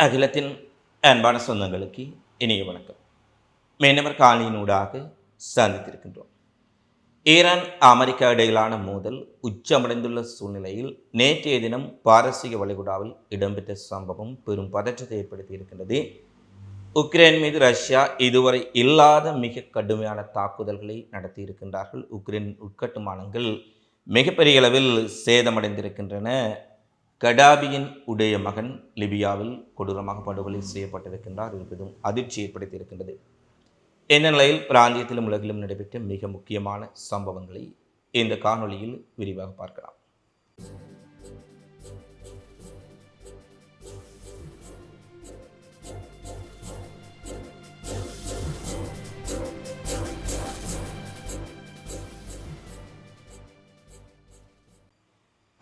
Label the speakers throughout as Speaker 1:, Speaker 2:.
Speaker 1: அகிலத்தின் அன்பான சொந்தங்களுக்கு இனிய வணக்கம். மீனவர் காலையினூடாக சந்தித்திருக்கின்றோம். ஈரான் அமெரிக்கா இடையிலான மோதல் உச்சமடைந்துள்ள சூழ்நிலையில் நேற்றைய தினம் பாரசீக வளைகுடாவில் இடம்பெற்ற சம்பவம் பெரும் பதற்றத்தை ஏற்படுத்தி இருக்கின்றது. உக்ரைன் மீது ரஷ்யா இதுவரை இல்லாத மிக கடுமையான தாக்குதல்களை நடத்தி இருக்கின்றார்கள். உக்ரைன் உட்கட்டுமானங்கள் மிகப்பெரிய அளவில் சேதமடைந்திருக்கின்றன. கடாபியின் உடைய மகன் லிபியாவில் கொடூரமாக படுகொலை செய்யப்பட்டிருக்கின்றார். என்பதும் அதிர்ச்சி ஏற்படுத்தியிருக்கின்றது. இந்த நிலையில் பிராந்தியத்திலும் உலகிலும் நடைபெற்ற மிக முக்கியமான சம்பவங்களை இந்த காணொளியில் விரிவாக பார்க்கலாம்.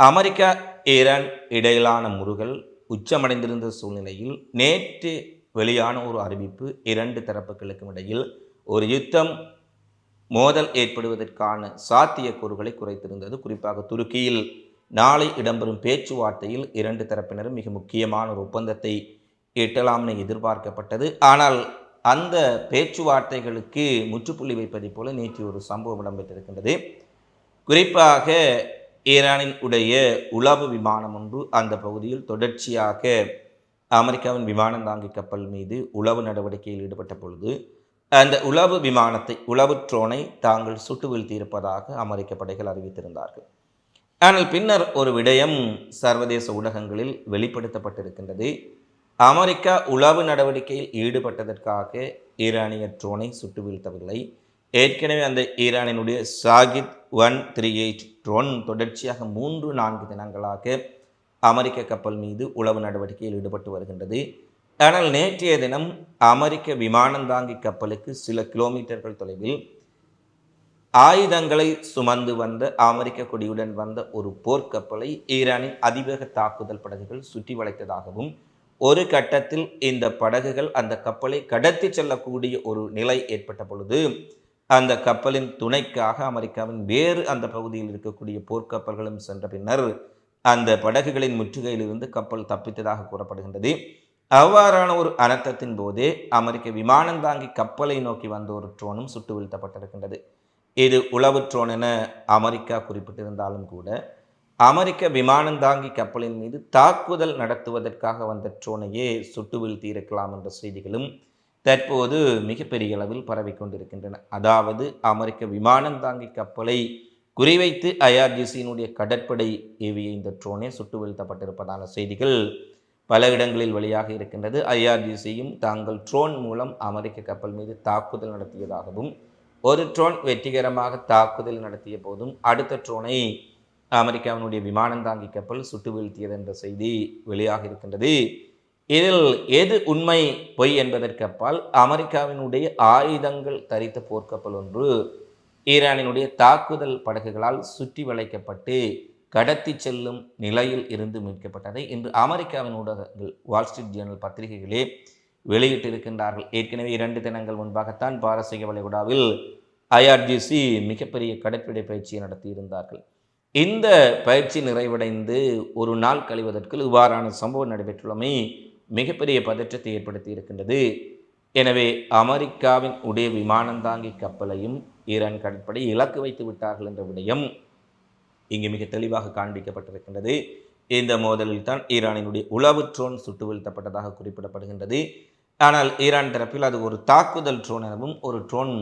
Speaker 1: அமெரிக்கா ஈரான் இடையிலான முறுகல் உச்சமடைந்திருந்த சூழ்நிலையில் நேற்று வெளியான ஒரு அறிவிப்பு இரண்டு தரப்புகளுக்கும் இடையில் ஒரு யுத்தம் மோதல் ஏற்படுவதற்கான சாத்தியக்கூறுகளை குறைத்திருந்தது. குறிப்பாக துருக்கியில் நாளை இடம்பெறும் பேச்சுவார்த்தையில் இரண்டு தரப்பினரும் மிக முக்கியமான ஒரு ஒப்பந்தத்தை எட்டலாம் என எதிர்பார்க்கப்பட்டது. ஆனால் அந்த பேச்சுவார்த்தைகளுக்கு முற்றுப்புள்ளி வைப்பதை போல நேற்று ஒரு சம்பவம் இடம்பெற்றிருக்கின்றது. குறிப்பாக ஈரானின் உடைய உளவு விமானம் ஒன்று அந்த பகுதியில் தொடர்ச்சியாக அமெரிக்காவின் விமானம் தாங்கி கப்பல் மீது உளவு நடவடிக்கையில் ஈடுபட்ட பொழுது அந்த உளவு விமானத்தை உளவு ட்ரோனை தாங்கள் சுட்டு வீழ்த்தியிருப்பதாக அமெரிக்க படைகள் அறிவித்திருந்தார்கள். ஆனால் பின்னர் ஒரு விடயம் சர்வதேச ஊடகங்களில் வெளிப்படுத்தப்பட்டிருக்கின்றது. அமெரிக்கா உளவு நடவடிக்கையில் ஈடுபட்டதற்காக ஈரானிய ட்ரோனை சுட்டு வீழ்த்தவில்லை. ஏற்கனவே அந்த ஈரானினுடைய ஷாகித் 138 ட்ரோன் தொடர்ச்சியாக 3-4 தினங்களாக அமெரிக்க கப்பல் மீது உளவு நடவடிக்கையில் ஈடுபட்டு வருகின்றது. ஆனால் நேற்றைய தினம் அமெரிக்க விமானந்தாங்கி கப்பலுக்கு சில கிலோமீட்டர்கள் தொலைவில் ஆயுதங்களை சுமந்து வந்த அமெரிக்க கொடியுடன் வந்த ஒரு போர்க்கப்பலை ஈரானின் அதிவேக தாக்குதல் படகுகள் சுற்றி வளைத்ததாகவும், ஒரு கட்டத்தில் இந்த படகுகள் அந்த கப்பலை கடத்தி செல்லக்கூடிய ஒரு நிலை ஏற்பட்ட பொழுது அந்த கப்பலின் துணைக்காக அமெரிக்காவின் வேறு அந்த பகுதியில் இருக்கக்கூடிய போர்க்கப்பல்களும் சென்ற பின்னர் அந்த படகுகளின் முற்றுகையிலிருந்து கப்பல் தப்பித்ததாக கூறப்படுகின்றது. அவ்வாறான ஒரு அனர்த்தத்தின் போதே அமெரிக்க விமானந்தாங்கி கப்பலை நோக்கி வந்த ஒரு ட்ரோனும் சுட்டு வீழ்த்தப்பட்டிருக்கின்றது. இது உளவு ட்ரோன் என அமெரிக்கா குறிப்பிட்டிருந்தாலும் கூட அமெரிக்க விமானந்தாங்கி கப்பலின் மீது தாக்குதல் நடத்துவதற்காக வந்த ட்ரோனையே சுட்டு வீழ்த்தி இருக்கலாம் என்ற செய்திகளும் தற்போது மிகப்பெரிய அளவில் பரவிக்கொண்டிருக்கின்றன. அதாவது அமெரிக்க விமானந்தாங்கி கப்பலை குறிவைத்து ஐஆர்ஜிசியினுடைய கடற்படை ஏவிய இந்த ட்ரோனே சுட்டு வீழ்த்தப்பட்டிருப்பதான செய்திகள் பல இடங்களில் வெளியாக இருக்கின்றது. ஐஆர்ஜிசியும் தாங்கள் ட்ரோன் மூலம் அமெரிக்க கப்பல் மீது தாக்குதல் நடத்தியதாகவும், ஒரு ட்ரோன் வெற்றிகரமாக தாக்குதல் நடத்திய போதும் அடுத்த ட்ரோனை அமெரிக்காவினுடைய விமானந்தாங்கி கப்பல் சுட்டு வீழ்த்தியது என்ற செய்தி வெளியாக இருக்கின்றது. இதில் எது உண்மை பொய் என்பதற்கு அப்பால் அமெரிக்காவினுடைய ஆயுதங்கள் தரித்த போர்க்கப்பல் ஒன்று ஈரானினுடைய தாக்குதல் படகுகளால் சுற்றி வளைக்கப்பட்டு கடத்தி செல்லும் நிலையில் இருந்து மீட்கப்பட்டதை இன்று அமெரிக்காவின் ஊடகங்கள் வால் ஸ்ட்ரீட் ஜேர்னல் பத்திரிகைகளே வெளியிட்டிருக்கின்றார்கள். ஏற்கனவே 2 தினங்கள் முன்பாகத்தான் பாரசீக வளைகுடாவில் ஐஆர்ஜிசி மிகப்பெரிய கடற்படை பயிற்சியை நடத்தியிருந்தார்கள். இந்த பயிற்சி நிறைவடைந்து ஒரு நாள் கழிவதற்குள் இவ்வாறான சம்பவம் நடைபெற்றுள்ளமை மிகப்பெரிய பதற்றத்தை ஏற்படுத்தி இருக்கின்றது. எனவே அமெரிக்காவின் உடைய விமானந்தாங்கி கப்பலையும் ஈரான் கடற்படை இலக்கு வைத்து விட்டார்கள் என்ற விடயம் இங்கு மிக தெளிவாக காண்பிக்கப்பட்டிருக்கின்றது. இந்த மோதலில் தான் ஈரானினுடைய உளவு ட்ரோன் சுட்டு வீழ்த்தப்பட்டதாக குறிப்பிடப்படுகின்றது. ஆனால் ஈரான் தரப்பில் அது ஒரு தாக்குதல் ட்ரோன் எனவும் ஒரு ட்ரோன்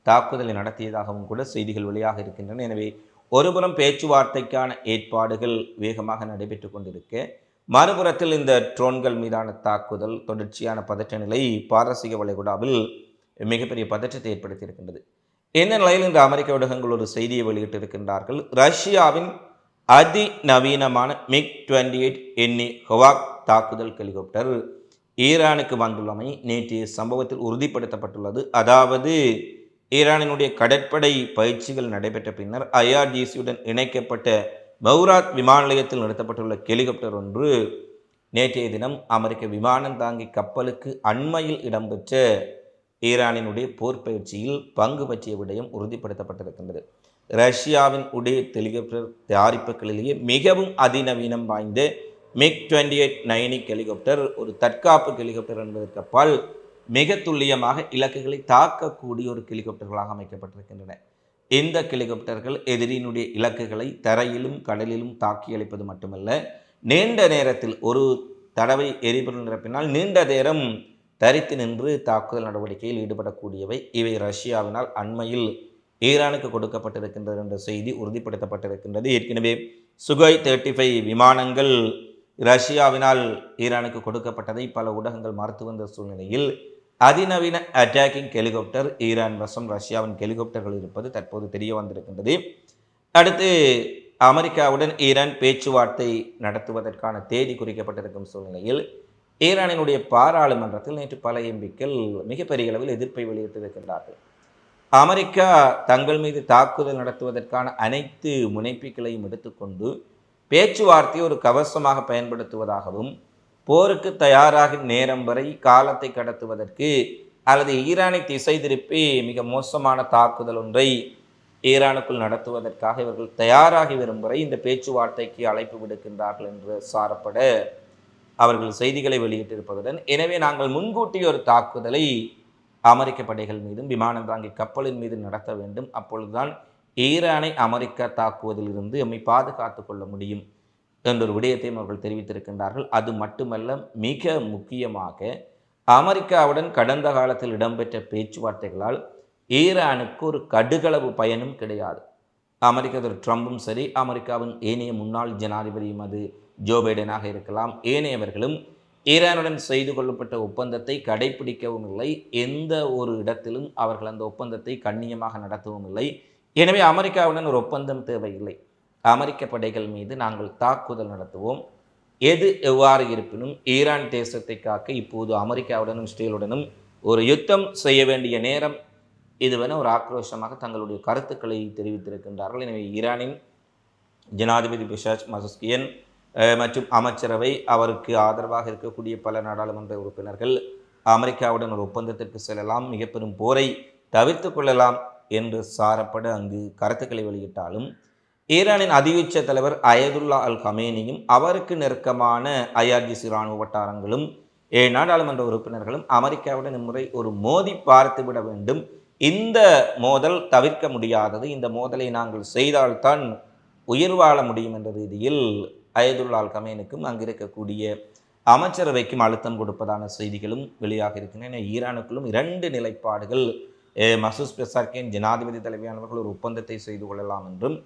Speaker 1: தாக்குதலை நடத்தியதாகவும் கூட செய்திகள் வெளியாக இருக்கின்றன. எனவே ஒருபுறம் பேச்சுவார்த்தைக்கான ஏற்பாடுகள் வேகமாக நடைபெற்று கொண்டிருக்க, மறுபுறத்தில் இந்த ட்ரோன்கள் மீதான தாக்குதல் தொடர்ச்சியான பதற்ற நிலை பாரசீக வளைகுடாவில் மிகப்பெரிய பதற்றத்தை ஏற்படுத்தியிருக்கின்றது. இந்த நிலையில் இந்த அமெரிக்க ஊடகங்கள் ஒரு செய்தியை வெளியிட்டிருக்கின்றார்கள். ரஷ்யாவின் அதிநவீனமான MiG-28 எண்ணி ஹவாக் தாக்குதல் ஹெலிகாப்டர் ஈரானுக்கு வந்துள்ளமை நேற்றைய சம்பவத்தில் உறுதிப்படுத்தப்பட்டுள்ளது. அதாவது ஈரானினுடைய கடற்படை பயிற்சிகள் நடைபெற்ற பின்னர் ஐஆர்ஜிசியுடன் இணைக்கப்பட்ட பௌராத் விமான நிலையத்தில் நிறுத்தப்பட்டுள்ள ஹெலிகாப்டர் ஒன்று நேற்றைய தினம் அமெரிக்க விமானந்தாங்கி கப்பலுக்கு அண்மையில் இடம்பெற்ற ஈரானினுடைய போர் பயிற்சியில் பங்கு பற்றிய விடயம் உறுதிப்படுத்தப்பட்டிருக்கின்றது. ரஷ்யாவின் உடைய ஹெலிகாப்டர் தயாரிப்புகளிலேயே மிகவும் அதிநவீனம் வாய்ந்த MiG-28 ஹெலிகாப்டர் ஒரு தற்காப்பு ஹெலிகாப்டர் என்பதற்கு அப்பால் மிக துல்லியமாக இலக்குகளை தாக்கக்கூடிய ஒரு ஹெலிகாப்டர்களாக அமைக்கப்பட்டிருக்கின்றன. இந்த ஹெலிகாப்டர்கள் எதிரியினுடைய இலக்குகளை தரையிலும் கடலிலும் தாக்கி அளிப்பது மட்டுமல்ல, நீண்ட நேரத்தில் ஒரு தடவை எரிபொருள் நிரப்பினால் நீண்ட நேரம் தரித்து நின்று தாக்குதல் நடவடிக்கையில் ஈடுபடக்கூடியவை. இவை ரஷ்யாவினால் அண்மையில் ஈரானுக்கு கொடுக்கப்பட்டிருக்கின்றது என்ற செய்தி உறுதிப்படுத்தப்பட்டிருக்கின்றது. ஏற்கனவே சுகோய் 35 விமானங்கள் ரஷ்யாவினால் ஈரானுக்கு கொடுக்கப்பட்டதை பல ஊடகங்கள் மறுத்து வந்த சூழ்நிலையில் அதிநவீன அட்டாக்கிங் ஹெலிகாப்டர் ஈரான் வசம் ரஷ்யாவின் ஹெலிகாப்டர்கள் இருப்பது தற்போது தெரிய வந்திருக்கின்றது. அடுத்து அமெரிக்காவுடன் ஈரான் பேச்சுவார்த்தை நடத்துவதற்கான தேதி குறிக்கப்பட்டிருக்கும் சூழ்நிலையில் ஈரானினுடைய பாராளுமன்றத்தில் நேற்று பல எம்பிக்கள் மிகப்பெரிய அளவில் எதிர்ப்பை வெளியிட்டிருக்கின்றார்கள். அமெரிக்கா தங்கள் மீது தாக்குதல் நடத்துவதற்கான அனைத்து முனைப்புகளையும் எடுத்துக்கொண்டு பேச்சுவார்த்தையை ஒரு கவசமாக பயன்படுத்துவதாகவும், போருக்கு தயாராகும் நேரம் வரை காலத்தை கடத்துவதற்கு அல்லது ஈரானை திசை திருப்பி மிக மோசமான தாக்குதல் ஒன்றை ஈரானுக்குள் நடத்துவதற்காக இவர்கள் தயாராகி வரும் வரை இந்த பேச்சுவார்த்தைக்கு அழைப்பு விடுக்கின்றார்கள் என்று சாரப்பட அவர்கள் செய்திகளை வெளியிட்டிருப்பதுடன், எனவே நாங்கள் முன்கூட்டி ஒரு தாக்குதலை அமெரிக்க படைகள் மீதும் விமானம் தாங்கி கப்பலின் மீது நடத்த வேண்டும், அப்பொழுதுதான் ஈரானை அமெரிக்கா தாக்குவதிலிருந்து எம்மை பாதுகாத்து கொள்ள முடியும் என்றொரு விடயத்தையும் அவர்கள் தெரிவித்திருக்கின்றார்கள். அது மட்டுமல்ல, மிக முக்கியமாக அமெரிக்காவுடன் கடந்த காலத்தில் இடம்பெற்ற பேச்சுவார்த்தைகளால் ஈரானுக்கு ஒரு கடுகளவு பயனும் கிடையாது. அமெரிக்க ட்ரம்பும் சரி, அமெரிக்காவின் ஏனைய முன்னாள் ஜனாதிபதியும் அது ஜோ பைடனாக இருக்கலாம், ஏனையவர்களும் ஈரானுடன் செய்து கொள்ளப்பட்ட ஒப்பந்தத்தை கடைபிடிக்கவும் இல்லை. எந்த ஒரு இடத்திலும் அவர்கள் அந்த ஒப்பந்தத்தை கண்ணியமாக நடத்தவும் இல்லை. எனவே அமெரிக்காவுடன் ஒரு ஒப்பந்தம் தேவையில்லை. அமெரிக்க படைகள் மீது நாங்கள் தாக்குதல் நடத்துவோம். எது எவ்வாறு இருப்பினும் ஈரான் தேசத்தை காக்க இப்போது அமெரிக்காவுடனும் இஸ்ரேலுடனும் ஒரு யுத்தம் செய்ய வேண்டிய நேரம் இதுவென ஒரு ஆக்ரோஷமாக தங்களுடைய கருத்துக்களை தெரிவித்திருக்கின்றார்கள். எனவே ஈரானின் ஜனாதிபதி பெஷார் மசஸ்கியன் மற்றும் அமைச்சரவை, அவருக்கு ஆதரவாக இருக்கக்கூடிய பல நாடாளுமன்ற உறுப்பினர்கள் அமெரிக்காவுடன் ஒரு ஒப்பந்தத்திற்கு செல்லலாம், மிக பெரும் போரை தவிர்த்து கொள்ளலாம் என்று சாரப்பட அங்கு கருத்துக்களை வெளியிட்டாலும், ஈரானின் அதியுச்ச தலைவர் அயதுல்லா அல் கமேனியும் அவருக்கு நெருக்கமான IRGC இராணுவ வட்டாரங்களும் நாடாளுமன்ற உறுப்பினர்களும் அமெரிக்காவுடன் இம்முறை ஒரு மோதி பார்த்து விட வேண்டும், இந்த மோதல் தவிர்க்க முடியாதது, இந்த மோதலை நாங்கள் செய்தால்தான் உயிர் வாழ முடியும் என்ற ரீதியில் அயதுல்லா அல் கமேனுக்கும் அங்கு இருக்கக்கூடிய அமைச்சரவைக்கும் அழுத்தம் கொடுப்பதான செய்திகளும் வெளியாக இருக்கின்றன. ஈரானுக்குள்ளும் 2 நிலைப்பாடுகள். மசூத் பெசார்கின் ஜனாதிபதி தலைவியானவர்கள் ஒரு ஒப்பந்தத்தை செய்து கொள்ளலாம் என்றும்,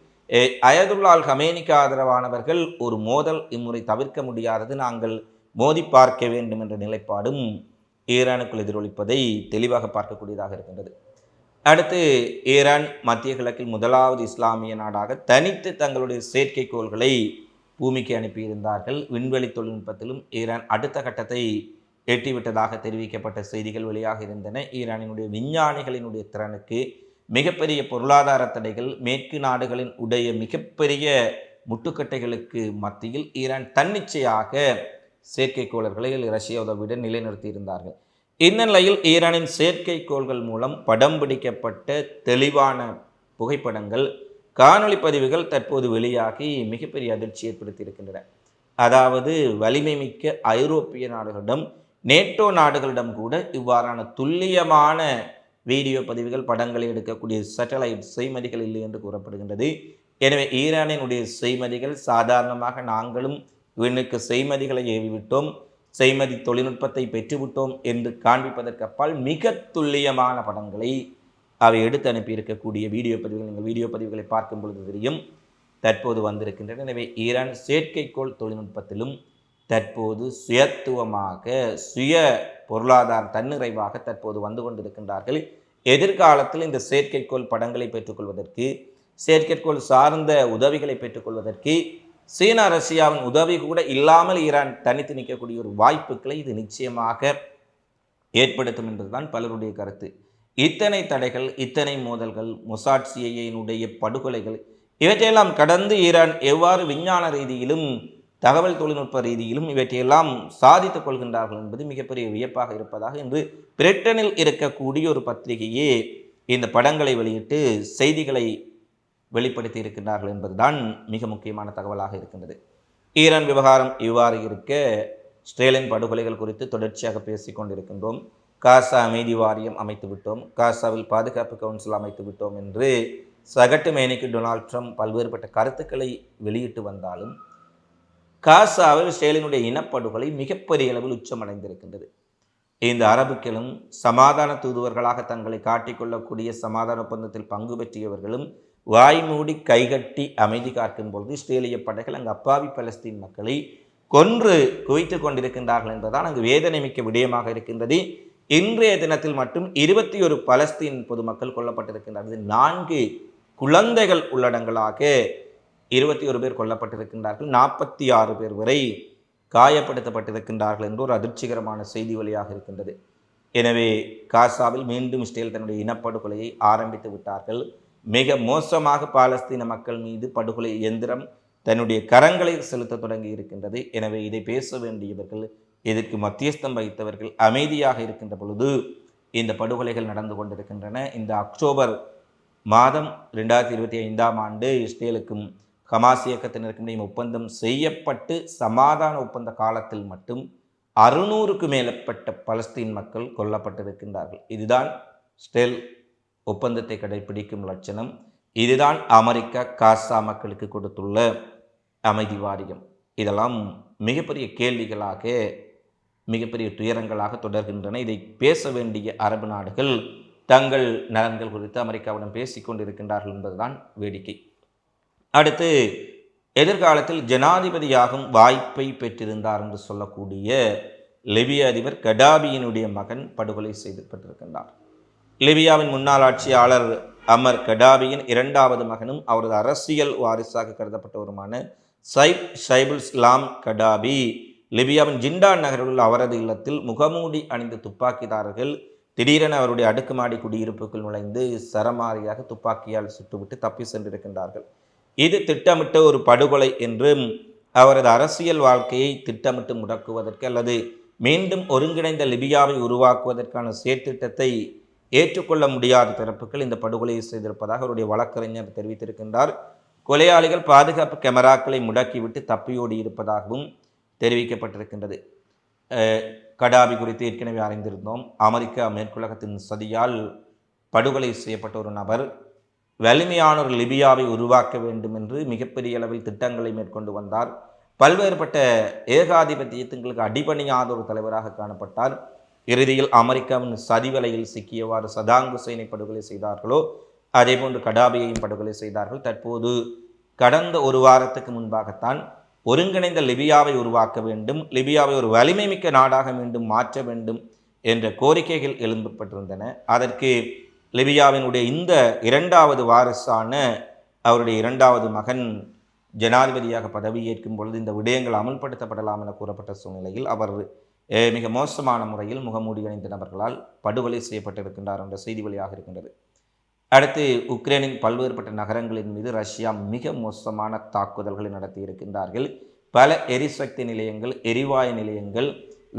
Speaker 1: அயதுல்லா அல் கமேனிக்கு ஆதரவானவர்கள் ஒரு மோதல் இம்முறை தவிர்க்க முடியாதது, நாங்கள் மோதி பார்க்க வேண்டும் என்ற நிலைப்பாடும் ஈரானுக்குள் எதிரொலிப்பதை தெளிவாக பார்க்கக்கூடியதாக இருக்கின்றது. அடுத்து, ஈரான் மத்திய கிழக்கில் முதலாவது இஸ்லாமிய நாடாக தனித்து தங்களுடைய செயற்கைக்கோள்களை பூமிக்கு அனுப்பியிருந்தார்கள். விண்வெளி தொழில்நுட்பத்திலும் ஈரான் அடுத்த கட்டத்தை எட்டிவிட்டதாக தெரிவிக்கப்பட்ட செய்திகள் வெளியாக இருந்தன. ஈரானினுடைய விஞ்ஞானிகளினுடைய திறனுக்கு மிகப்பெரிய பொருளாதார தடைகள், மேற்கு நாடுகளின் உடைய மிகப்பெரிய முட்டுக்கட்டைகளுக்கு மத்தியில் ஈரான் தன்னிச்சையாக செயற்கைக்கோள்களை ரஷ்ய உதவியுடன் நிலைநிறுத்தியிருந்தார்கள். இந்த நிலையில் ஈரானின் செயற்கைக்கோள்கள் மூலம் படம் பிடிக்கப்பட்ட தெளிவான புகைப்படங்கள், காணொளி பதிவுகள் தற்போது வெளியாகி மிகப்பெரிய அதிர்ச்சி ஏற்படுத்தியிருக்கின்றன. அதாவது வலிமை மிக்க ஐரோப்பிய நாடுகளிடம், நேட்டோ நாடுகளிடம் கூட இவ்வாறான துல்லியமான வீடியோ பதிவுகள், படங்களை எடுக்கக்கூடிய சேட்டலைட் செய்மதிகள் இல்லை என்று கூறப்படுகின்றது. எனவே ஈரானினுடைய செய்மதிகள் சாதாரணமாக நாங்களும் விண்ணுக்கு செய்மதிகளை ஏவிவிட்டோம், செய்மதி தொழில்நுட்பத்தை பெற்றுவிட்டோம் என்று காண்பிப்பதற்கு அப்பால் மிக துல்லியமான படங்களை அவை எடுத்து அனுப்பி இருக்கக்கூடிய வீடியோ பதிவுகள், நீங்கள் வீடியோ பதிவுகளை பார்க்கும் பொழுது தெரியும், தற்போது வந்திருக்கின்றன. எனவே ஈரான் செயற்கைக்கோள் தொழில்நுட்பத்திலும் தற்போது சுயத்துவமாக, சுய பொருளாதார தன்னிறைவாக தற்போது வந்து கொண்டிருக்கின்றார்கள். எதிர்காலத்தில் இந்த செயற்கைக்கோள் படங்களை பெற்றுக்கொள்வதற்கு, செயற்கைக்கோள் சார்ந்த உதவிகளை பெற்றுக்கொள்வதற்கு சீனா ரஷ்யாவின் உதவி கூட இல்லாமல் ஈரான் தனித்து நிற்கக்கூடிய ஒரு வாய்ப்புகளை இது நிச்சயமாக ஏற்படுத்தும் என்பதுதான் பலருடைய கருத்து. இத்தனை தடைகள், இத்தனை மோதல்கள், மொசாட் சிஐஏயினுடைய படுகொலைகள், இவற்றையெல்லாம் கடந்து ஈரான் எவ்வாறு விஞ்ஞான ரீதியிலும் தகவல் தொழில்நுட்ப ரீதியிலும் இவற்றையெல்லாம் சாதித்துக் கொள்கின்றார்கள் என்பது மிகப்பெரிய வியப்பாக இருப்பதாக இன்று பிரிட்டனில் இருக்கக்கூடிய ஒரு பத்திரிகையே இந்த படங்களை வெளியிட்டு செய்திகளை வெளிப்படுத்தி இருக்கின்றார்கள் என்பதுதான் மிக முக்கியமான தகவலாக இருக்கின்றது. ஈரான் விவகாரம் இவ்வாறு இருக்க, இஸ்ரேலின் படுகொலைகள் குறித்து தொடர்ச்சியாக பேசிக் கொண்டிருக்கின்றோம். காசா அமைதி வாரியம் அமைத்து விட்டோம், காசாவில் பாதுகாப்பு கவுன்சில் அமைத்து விட்டோம் என்று சகட்டு மேனிக்கு டொனால்ட் ட்ரம்ப் பல்வேறுபட்ட கருத்துக்களை வெளியிட்டு வந்தாலும் காசாவில் இஸ்ரேலினுடைய இனப்படுகொலை மிகப்பெரிய அளவில் உச்சமடைந்திருக்கின்றது. இந்த அரபுக்களும் சமாதான தூதுவர்களாக தங்களை காட்டிக்கொள்ளக்கூடிய சமாதான ஒப்பந்தத்தில் பங்கு பெற்றியவர்களும் வாய்மூடி கைகட்டி அமைதி காக்கும் பொழுது இஸ்ரேலிய படைகள் அங்கு அப்பாவி பலஸ்தீன் மக்களை கொன்று குவித்துக் கொண்டிருக்கின்றார்கள் என்பதுதான் அங்கு வேதனை மிக்க விடயமாக இருக்கின்றது. இன்றைய தினத்தில் மட்டும் 21 பலஸ்தீன் பொதுமக்கள் கொல்லப்பட்டிருக்கின்றார்கள். 4 குழந்தைகள் உள்ளடங்களாக 21 பேர் கொல்லப்பட்டிருக்கின்றார்கள். 46 பேர் வரை காயப்படுத்தப்பட்டிருக்கின்றார்கள் என்று ஒரு அதிர்ச்சிகரமான செய்தி வழியாக இருக்கின்றது. எனவே காசாவில் மீண்டும் இஸ்ரேல் தன்னுடைய இனப்படுகொலையை ஆரம்பித்து விட்டார்கள். மிக மோசமாக பாலஸ்தீன மக்கள் மீது படுகொலை இயந்திரம் தன்னுடைய கரங்களை செலுத்த தொடங்கி இருக்கின்றது. எனவே இதை பேச வேண்டியவர்கள், இதற்கு மத்தியஸ்தம் வகித்தவர்கள் அமைதியாக இருக்கின்ற பொழுது இந்த படுகொலைகள் நடந்து கொண்டிருக்கின்றன. இந்த அக்டோபர் மாதம் 2025ஆம் ஆண்டு இஸ்ரேலுக்கும் ஹமாஸ் இயக்கத்தினருக்கும் இடையே ஒப்பந்தம் செய்யப்பட்டு சமாதான ஒப்பந்த காலத்தில் மட்டும் 600க்கு மேற்பட்ட பலஸ்தீன் மக்கள் கொல்லப்பட்டிருக்கின்றார்கள். இதுதான் இஸ்ரேல் ஒப்பந்தத்தை கடைபிடிக்கும் லட்சணம். இதுதான் அமெரிக்கா காசா மக்களுக்கு கொடுத்துள்ள அமைதி வாரியம். இதெல்லாம் மிகப்பெரிய கேள்விகளாக, மிகப்பெரிய துயரங்களாக தொடர்கின்றன. இதை பேச வேண்டிய அரபு நாடுகள் தங்கள் நலன்கள் குறித்து அமெரிக்காவுடன் பேசிக்கொண்டிருக்கின்றார்கள் என்பதுதான் வேடிக்கை. அடுத்து, எதிர்காலத்தில் ஜனாதிபதியாகும் வாய்ப்பை பெற்றிருந்தார் என்று சொல்லக்கூடிய லிபிய அதிபர் கடாபியினுடைய மகன் படுகொலை செய்யப்பட்டிருக்கின்றார். லிபியாவின் முன்னாள் ஆட்சியாளர் அமர் கடாபியின் 2வது மகனும் அவரது அரசியல் வாரிசாக கருதப்பட்டவருமான சைபுல் இஸ்லாம் கடாபி லிபியாவின் ஜிண்டான் நகரில் உள்ள அவரது இல்லத்தில் முகமூடி அணிந்த துப்பாக்கிதாரர்கள் திடீரென அவருடைய அடுக்குமாடி குடியிருப்புக்குள் நுழைந்து சரமாரியாக துப்பாக்கியால் சுட்டுவிட்டு தப்பி சென்றிருக்கின்றார்கள். இது திட்டமிட்ட ஒரு படுகொலை என்றும், அவரது அரசியல் வாழ்க்கையை திட்டமிட்டு முடக்குவதற்கு அல்லது மீண்டும் ஒருங்கிணைந்த லிபியாவை உருவாக்குவதற்கான செயற்திட்டத்தை ஏற்றுக்கொள்ள முடியாத தரப்புகள் இந்த படுகொலையை செய்திருப்பதாக அவருடைய வழக்கறிஞர் தெரிவித்திருக்கின்றார். கொலையாளிகள் பாதுகாப்பு கேமராக்களை முடக்கிவிட்டு தப்பியோடி இருப்பதாகவும் தெரிவிக்கப்பட்டிருக்கின்றது. கடாபி குறித்து ஏற்கனவே அறிந்திருந்தோம். அமெரிக்கா மேற்குலகத்தின் சதியால் படுகொலை செய்யப்பட்ட ஒரு நபர் வலிமையான ஒரு லிபியாவை உருவாக்க வேண்டும் என்று மிகப்பெரிய அளவில் திட்டங்களை மேற்கொண்டு வந்தார். பல்வேறுபட்ட ஏகாதிபத்தியத்துங்களுக்கு அடிபணியாத ஒரு தலைவராக காணப்பட்டார். இறுதியில் அமெரிக்காவின் சதிவலையில் சிக்கியவாறு சதாம் ஹுசைனை படுகொலை செய்தார்களோ அதே போன்று கடாபியையும் படுகொலை செய்தார்கள். தற்போது கடந்த ஒரு வாரத்துக்கு முன்பாகத்தான் ஒருங்கிணைந்த லிபியாவை உருவாக்க வேண்டும், லிபியாவை ஒரு வலிமை மிக்க நாடாக மீண்டும் மாற்ற வேண்டும் என்ற கோரிக்கைகள் எழுப்பப்பட்டிருந்தன. அதற்கு லிபியாவினுடைய இந்த 2வது வாரிசான அவருடைய 2வது மகன் ஜனாதிபதியாக பதவியேற்கும் பொழுது இந்த விடயங்கள் அமல்படுத்தப்படலாம் என கூறப்பட்ட சூழ்நிலையில் அவர் மிக மோசமான முறையில் முகமூடி அணிந்த நபர்களால் படுகொலை செய்யப்பட்டிருக்கின்றார் என்ற செய்தி வழியாக இருக்கின்றது. அடுத்து, உக்ரைனின் பல்வேறுபட்ட நகரங்களின் மீது ரஷ்யா மிக மோசமான தாக்குதல்களை நடத்தி இருக்கின்றார்கள். பல எரிசக்தி நிலையங்கள், எரிவாயு நிலையங்கள்,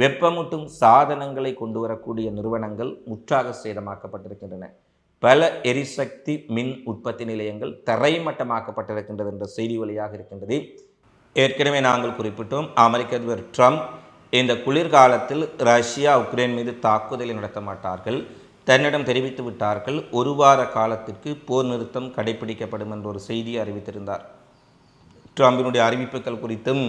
Speaker 1: வெப்பமூட்டும் சாதனங்களை கொண்டு வரக்கூடிய நிறுவனங்கள் முற்றாக சேதமாக்கப்பட்டிருக்கின்றன. பல எரிசக்தி மின் உற்பத்தி நிலையங்கள் தரைமட்டமாக்கப்பட்டிருக்கின்றது என்ற செய்தி வழியாக இருக்கின்றது. ஏற்கனவே நாங்கள் குறிப்பிட்டோம், அமெரிக்க அதிபர் ட்ரம்ப் இந்த குளிர்காலத்தில் ரஷ்யா உக்ரைன் மீது தாக்குதலை நடத்த மாட்டார்கள், தன்னிடம் தெரிவித்து விட்டார்கள். 1 வார காலத்திற்கு போர் நிறுத்தம் கடைபிடிக்கப்படும் என்ற ஒரு செய்தியை அறிவித்திருந்தார். ட்ரம்பினுடைய அறிவிப்புகள் குறித்தும்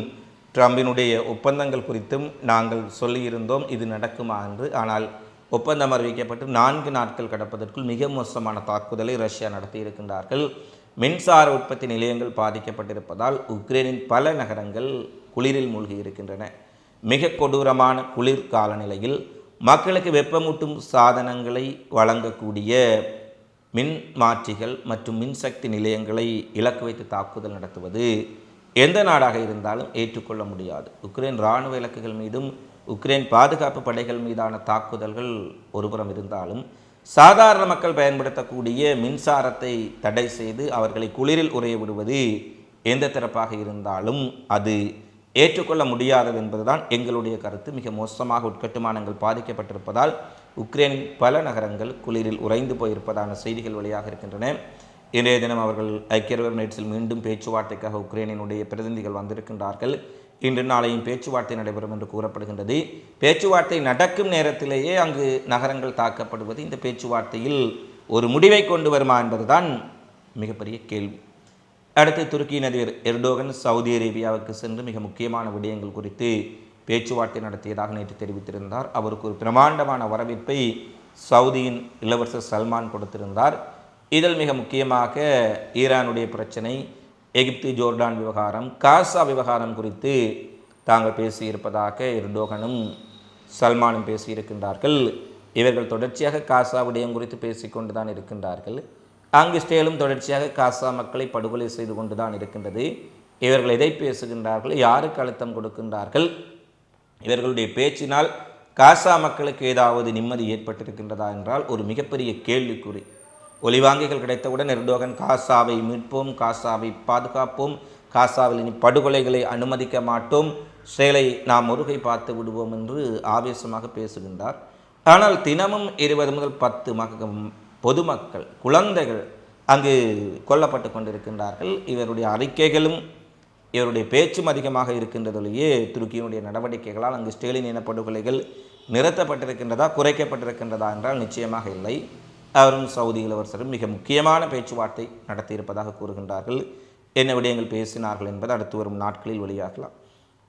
Speaker 1: ட்ரம்பினுடைய ஒப்பந்தங்கள் குறித்தும் நாங்கள் சொல்லியிருந்தோம் இது நடக்குமா என்று. ஆனால் ஒப்பந்தம் அறிவிக்கப்பட்டு 4 நாட்கள் கடப்பதற்குள் மிக மோசமான தாக்குதலை ரஷ்யா நடத்தி இருக்கின்றார்கள். மின்சார உற்பத்தி நிலையங்கள் பாதிக்கப்பட்டிருப்பதால் உக்ரைனின் பல நகரங்கள் குளிரில் மூழ்கி இருக்கின்றன. மிக கொடூரமான குளிர் காலநிலையில் மக்களுக்கு வெப்பமூட்டும் சாதனங்களை வழங்கக்கூடிய மின் மாற்றிகள் மற்றும் மின்சக்தி நிலையங்களை இலக்கு வைத்து தாக்குதல் நடத்துவது எந்த நாடாக இருந்தாலும் ஏற்றுக்கொள்ள முடியாது. உக்ரைன் இராணுவ இலக்குகள் மீதும் உக்ரைன் பாதுகாப்பு படைகள் மீதான தாக்குதல்கள் ஒருபுறம் இருந்தாலும், சாதாரண மக்கள் பயன்படுத்தக்கூடிய மின்சாரத்தை தடை செய்து அவர்களை குளிரில் உறைய விடுவது எந்த தரப்பாக இருந்தாலும் அது ஏற்றுக்கொள்ள முடியாதது என்பதுதான் எங்களுடைய கருத்து. மிக மோசமாக உட்கட்டுமானங்கள் பாதிக்கப்பட்டிருப்பதால் உக்ரைனின் பல நகரங்கள் குளிரில் உறைந்து போயிருப்பதான செய்திகள் வழியாக இருக்கின்றன. இன்றைய தினம் அவர்கள் ஐக்கிய அரபு எமிரேட்ஸில் மீண்டும் பேச்சுவார்த்தைக்காக உக்ரைனினுடைய பிரதிநிதிகள் வந்திருக்கின்றார்கள். இன்று நாளையும் பேச்சுவார்த்தை நடைபெறும் என்று கூறப்படுகின்றது. பேச்சுவார்த்தை நடக்கும் நேரத்திலேயே அங்கு நகரங்கள் தாக்கப்படுவது இந்த பேச்சுவார்த்தையில் ஒரு முடிவை கொண்டு வருமா என்பதுதான் மிகப்பெரிய கேள்வி. அடுத்து துருக்கியின் அதிபர் எர்டோகன் சவுதி அரேபியாவுக்கு சென்று மிக முக்கியமான விடயங்கள் குறித்து பேச்சுவார்த்தை நடத்தியதாக நேற்று தெரிவித்திருந்தார். அவருக்கு ஒரு பிரமாண்டமான வரவேற்பை சவுதியின் இளவரசர் சல்மான் கொடுத்திருந்தார். இதில் மிக முக்கியமாக ஈரானுடைய பிரச்சனை, எகிப்து ஜோர்டான் விவகாரம், காசா விவகாரம் குறித்து தாங்கள் பேசியிருப்பதாக எர்டோகனும் சல்மானும் பேசியிருக்கின்றார்கள். இவர்கள் தொடர்ச்சியாக காசா விடயம் குறித்து பேசிக்கொண்டு தான் இருக்கின்றார்கள். அங்கு இஸ்ரேலும் தொடர்ச்சியாக காசா மக்களை படுகொலை செய்து கொண்டு தான் இருக்கின்றது. இவர்கள் எதை பேசுகின்றார்கள், யாருக்கு அழுத்தம் கொடுக்கின்றார்கள், இவர்களுடைய பேச்சினால் காசா மக்களுக்கு ஏதாவது நிம்மதி ஏற்பட்டிருக்கின்றதா என்றால் ஒரு மிகப்பெரிய கேள்விக்குறி. ஒலிவாங்கிகள் கிடைத்தவுடன் எர்டோகன் காசாவை மீட்போம், காசாவை பாதுகாப்போம், காசாவில் இனி படுகொலைகளை அனுமதிக்க மாட்டோம், இஸ்ரேலை நாம் முருகை பார்த்து விடுவோம் என்று ஆவேசமாக பேசுகின்றார். ஆனால் தினமும் 20 முதல் 10 பொதுமக்கள், குழந்தைகள் அங்கு கொல்லப்பட்டு கொண்டிருக்கின்றார்கள். இவருடைய அறிக்கைகளும் இவருடைய பேச்சும் அதிகமாக இருக்கின்றதிலேயே துருக்கியினுடைய நடவடிக்கைகளால் அங்கு இஸ்ரேலின் இனப்படுகொலைகள் நிறுத்தப்பட்டிருக்கின்றதா, குறைக்கப்பட்டிருக்கின்றதா என்றால் நிச்சயமாக இல்லை. அவரும் சவுதி இளவரசரும் மிக முக்கியமான பேச்சுவார்த்தை நடத்தியிருப்பதாக கூறுகின்றார்கள். என்ன விடயங்கள் பேசினார்கள் என்பது அடுத்து வரும் நாட்களில் வெளியாகலாம்.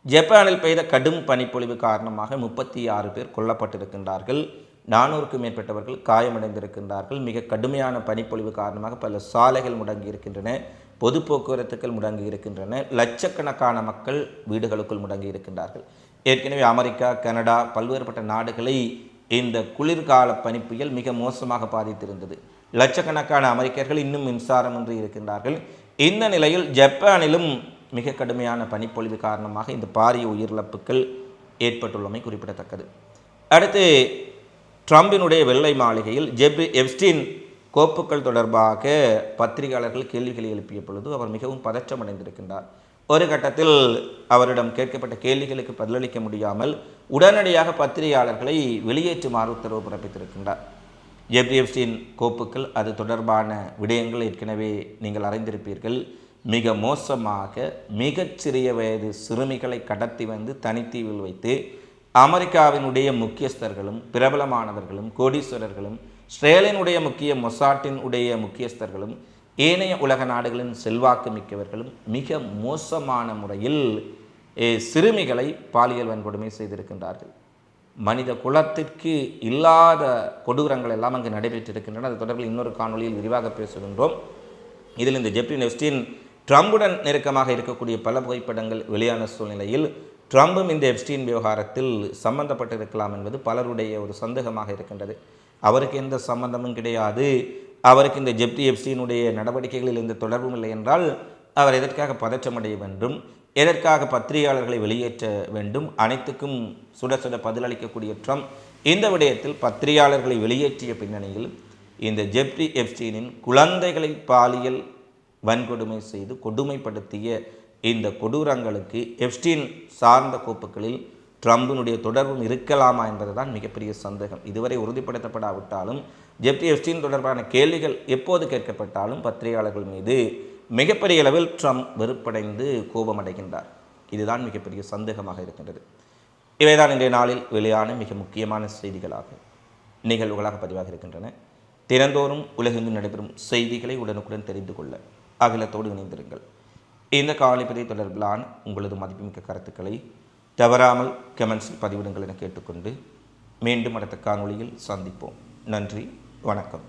Speaker 1: ஜப்பானில் பெய்த கடும் பனிப்பொழிவு காரணமாக 36 பேர் கொல்லப்பட்டிருக்கின்றார்கள். 400க்கும் மேற்பட்டவர்கள் காயமடைந்திருக்கின்றார்கள். மிக கடுமையான பனிப்பொழிவு காரணமாக பல சாலைகள் முடங்கி இருக்கின்றன, பொது போக்குவரத்துக்கள் முடங்கி இருக்கின்றன, லட்சக்கணக்கான மக்கள் வீடுகளுக்குள் முடங்கி இருக்கின்றார்கள். ஏற்கனவே அமெரிக்கா, கனடா, பல்வேறுபட்ட நாடுகளை இந்த குளிர்கால பனிப்புயல் மிக மோசமாக பாதித்திருந்தது. லட்சக்கணக்கான அமெரிக்கர்கள் இன்னும் மின்சாரமின்றி இருக்கின்றார்கள். இந்த நிலையில் ஜப்பானிலும் மிக கடுமையான பனிப்பொழிவு காரணமாக இந்த பாரிய உயிரிழப்புகள் ஏற்பட்டுள்ளமை குறிப்பிடத்தக்கது. அடுத்து ட்ரம்பினுடைய வெள்ளை மாளிகையில் ஜெப்ரி எப்ஸ்டீன் கோப்புகள் தொடர்பாக பத்திரிகையாளர்கள் கேள்விகளை எழுப்பிய பொழுது அவர் மிகவும் பதற்றமடைந்திருக்கின்றார். ஒரு கட்டத்தில் அவரிடம் கேட்கப்பட்ட கேள்விகளுக்கு பதிலளிக்க முடியாமல் உடனடியாக பத்திரிகையாளர்களை வெளியேற்றுமாறு உத்தரவு பிறப்பித்திருக்கின்றார். ஜெப்ரி எப்ஸ்டீன் கோப்புகள் அது தொடர்பான விடயங்கள் ஏற்கனவே நீங்கள் அறிந்திருப்பீர்கள். மிக மோசமாக மிகச்சிறிய வயது சிறுமிகளை கடத்தி வந்து தனித்தீவில் வைத்து அமெரிக்காவினுடைய முக்கியஸ்தர்களும் பிரபலமானவர்களும் கோடீஸ்வரர்களும் இஸ்ரேலினுடைய முக்கிய மொசாட்டின் உடைய முக்கியஸ்தர்களும் ஏனைய உலக நாடுகளின் செல்வாக்கு மிக்கவர்களும் மிக மோசமான முறையில் சிறுமிகளை பாலியல் வன்கொடுமை செய்திருக்கின்றார்கள். மனித குலத்திற்கு இல்லாத கொடூரங்கள் எல்லாம் அங்கு நடைபெற்றிருக்கின்றன. அது தொடர்பில் இன்னொரு காணொலியில் விரிவாக பேசுகின்றோம். இதில் இந்த ஜெப்ரி எப்ஸ்டீன் ட்ரம்புடன் நெருக்கமாக இருக்கக்கூடிய பல புகைப்படங்கள் வெளியான சூழ்நிலையில் ட்ரம்பும் இந்த எப்ஸ்டீன் விவகாரத்தில் சம்பந்தப்பட்டிருக்கலாம் என்பது பலருடைய ஒரு சந்தேகமாக இருக்கின்றது. அவருக்கு எந்த சம்பந்தமும் கிடையாது, அவருக்கு இந்த ஜெப்ரி எப்ஸ்டீனுடைய நடவடிக்கைகளில் எந்த தொடர்பும் இல்லை என்றால் அவர் எதற்காக பதற்றமடைய வேண்டும், எதற்காக பத்திரிகையாளர்களை வெளியேற்ற வேண்டும்? அனைத்துக்கும் சுட சுட பதிலளிக்கக்கூடிய ட்ரம்ப் இந்த விடயத்தில் பத்திரிகையாளர்களை வெளியேற்றிய பின்னணியில் இந்த ஜெப்ரி எப்ஸ்டீனின் குழந்தைகளை பாலியல் வன்கொடுமை செய்து கொடுமைப்படுத்திய இந்த கொடூரங்களுக்கு எப்ஸ்டீன் சார்ந்த கோப்புகளில் ட்ரம்பினுடைய தொடர்பும் இருக்கலாமா என்பதுதான் மிகப்பெரிய சந்தேகம். இதுவரை உறுதிப்படுத்தப்படாவிட்டாலும் ஜெப்ரி எப்ஸ்டீன் தொடர்பான கேள்விகள் எப்போது கேட்கப்பட்டாலும் பத்திரிகையாளர்கள் மீது மிகப்பெரிய அளவில் ட்ரம்ப் வெறுப்படைந்து கோபமடைகின்றார். இதுதான் மிகப்பெரிய சந்தேகமாக இருக்கின்றது. இவைதான் இன்றைய நாளில் வெளியான மிக முக்கியமான செய்திகளாக நிகழ்வுகளாக பதிவாக இருக்கின்றன. தினந்தோறும் உலகெங்கும் நடைபெறும் செய்திகளை உடனுக்குடன் தெரிந்து கொள்ள அகிலத்தோடு இணைந்திருங்கள். இந்த காலைப்பதி தொடர்பிலான உங்களது மதிப்புமிக்க கருத்துக்களை தவறாமல் கமெண்ட்ஸில் பதிவிடுங்கள் என கேட்டுக்கொண்டு மீண்டும் அடுத்த காணொளியில் சந்திப்போம். நன்றி, வணக்கம்.